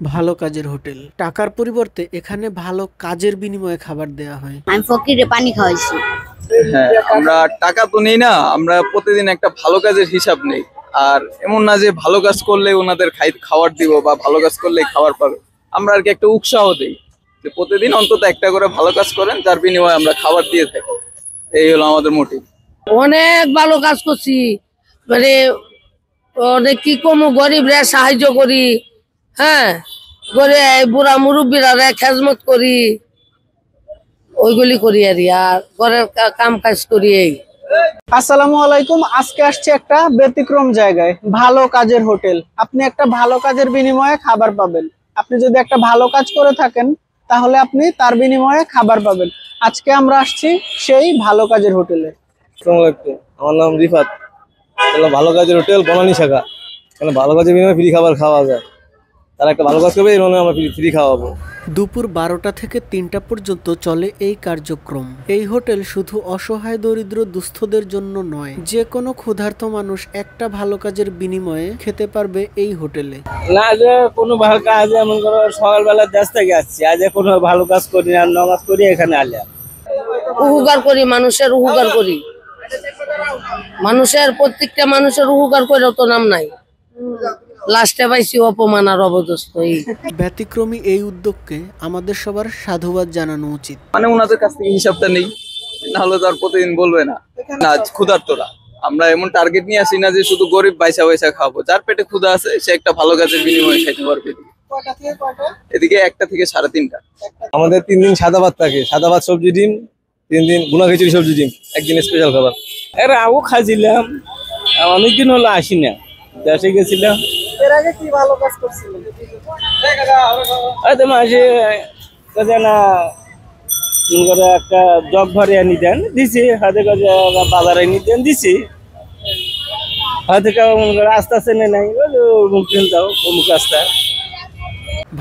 ভালো কাজের হোটেল। টাকার পরিবর্তে এখানে ভালো কাজের বিনিময়ে খাবার দেয়া হয়। আমি ফকিরে পানি খাওয়াইছি। হ্যাঁ, আমরা টাকা তো নেই না, আমরা প্রতিদিন একটা ভালো কাজের হিসাব নেই। আর এমন না যে ভালো কাজ করলে ওনাদের খাবার দিব বা ভালো কাজ করলে খাবার পাবে। আমরা আর কি একটা উৎসাহ দিই যে প্রতিদিন অন্তত একটা করে ভালো কাজ করেন, যার বিনিময়ে আমরা খাবার দিয়ে থাকি। এই হলো আমাদের মোটিভ। অনেক ভালো কাজ করছি, মানে অনেক কি কম গরিবরা সাহায্য করি। হ্যাঁ, করে বুড়া মুরব্বীরা খেজমত করি, ওইগুলি করি আর ঘরের কাম কাজ করি। আসসালামু আলাইকুম। আজকে আসছে একটা ব্যতিক্রম জায়গায়, ভালো কাজের হোটেল। আপনি একটা ভালো কাজের বিনিময়ে খাবার পাবেন। আপনি যদি একটা ভালো কাজ করে থাকেন তাহলে আপনি তার বিনিময়ে খাবার পাবেন। আজকে আমরা আসছি সেই ভালো কাজের হোটেলে। আমার নাম রিফাত। ভালো কাজের হোটেল বনানী শাখা। ভালো কাজের বিনিময়ে ফ্রি খাবার খাওয়া যায়। তারা একটা ভালো কাজ করবে, এই আমরা ফ্রি খাওয়াবো। দুপুর 12টা থেকে 3টা পর্যন্ত চলে এই কার্যক্রম। এই হোটেল শুধু অসহায় দরিদ্র দুস্থদের জন্য নয়, যে কোনো ক্ষুধার্ত মানুষ একটা ভালো কাজের বিনিময়ে খেতে পারবে এই হোটেলে। না যে কোনো ভালো কাজ, এমন করো সকালবেলা দেশ থেকে আসছি, আজ কোনো ভালো কাজ করি না, নামাজ করি, এখানে আলে উপকার করি, মানুষের উপকার করি, মানুষের প্রত্যেকটা মানুষের উপকার করে তো নাম নাই। লাস্টে পাইছি অপমান আর অবদস্ত। ব্যতিক্রমী এই উদ্যোগকে আমাদের সবার সাধুবাদ জানানো উচিত। মানে ওনাদের কাছ থেকে হিসাবটা নেই, না হলে তো আর প্রতিদিন বলবে না না ক্ষুধার্তরা। আমরা এমন টার্গেট নিয়ে আসি না যে শুধু গরিব বাইসা বাইসা খাবো। যার পেটে ক্ষুধা আছে সে একটা ভালো কাজের বিনিময়ে খাইতে পারবে। এদিকে 1টা থেকে 3:30। আমাদের 3 দিন সাদা ভাত থাকে, সাদা ভাত সবজি ডিম, 3 দিন গুনা খিচুড়ি সবজি ডিম, একদিন স্পেশাল খাবার। এর আগেও খাইছিলাম, অনেকদিন হলো আসি না, দেশে গেছিলাম। এর আগে কি ভালো কাজ করছিলেন? মাঝে না একটা জগ ভরে আনি দেন দিছি, হাতে কাজে বাজারে এনে দেন দিছি, হাতে রাস্তা চেনে নাই, মুখ যাও অমুক রাস্তা।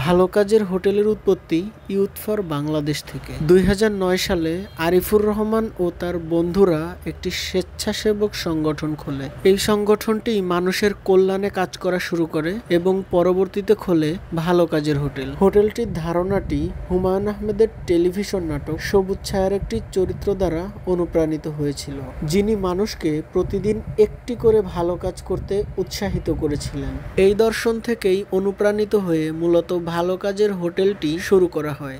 ভালো কাজের হোটেলের উৎপত্তি ইউথ ফর বাংলাদেশ থেকে। 2009 সালে আরিফুর রহমান ও তার বন্ধুরা একটি স্বেচ্ছাসেবক সংগঠন খোলে। এই সংগঠনটি মানুষের কল্যাণে কাজ করা শুরু করে এবং পরবর্তীতে খোলে ভালো কাজের হোটেল। হোটেলটির ধারণাটি হুমায়ুন আহমেদের টেলিভিশন নাটক সবুজ ছায়ার একটি চরিত্র দ্বারা অনুপ্রাণিত হয়েছিল, যিনি মানুষকে প্রতিদিন একটি করে ভালো কাজ করতে উৎসাহিত করেছিলেন। এই দর্শন থেকেই অনুপ্রাণিত হয়ে মূলত ভালো কাজের হোটেলটি শুরু করা হয়।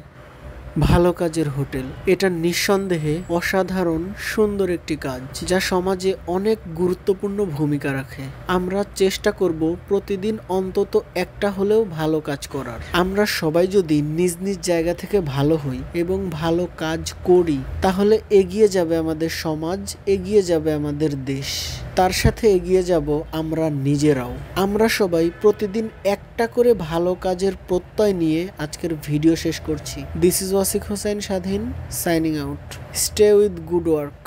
ভালো কাজের হোটেল এটা নিঃসন্দেহে অসাধারণ সুন্দর একটি কাজ, যা সমাজে অনেক গুরুত্বপূর্ণ ভূমিকা রাখে। আমরা চেষ্টা করব প্রতিদিন অন্তত একটা হলেও ভালো কাজ করার। আমরা সবাই যদি নিজ নিজ জায়গা থেকে ভালো হই এবং ভালো কাজ করি, তাহলে এগিয়ে যাবে আমাদের সমাজ, এগিয়ে যাবে আমাদের দেশ, তার সাথে এগিয়ে যাব আমরা নিজেরাও। আমরা সবাই প্রতিদিন একটা করে ভালো কাজের প্রত্যয় নিয়ে আজকের ভিডিও শেষ করছি। দিস ইজ ওয়াসিক হোসেন স্বাধীন, signing out. Stay with good work.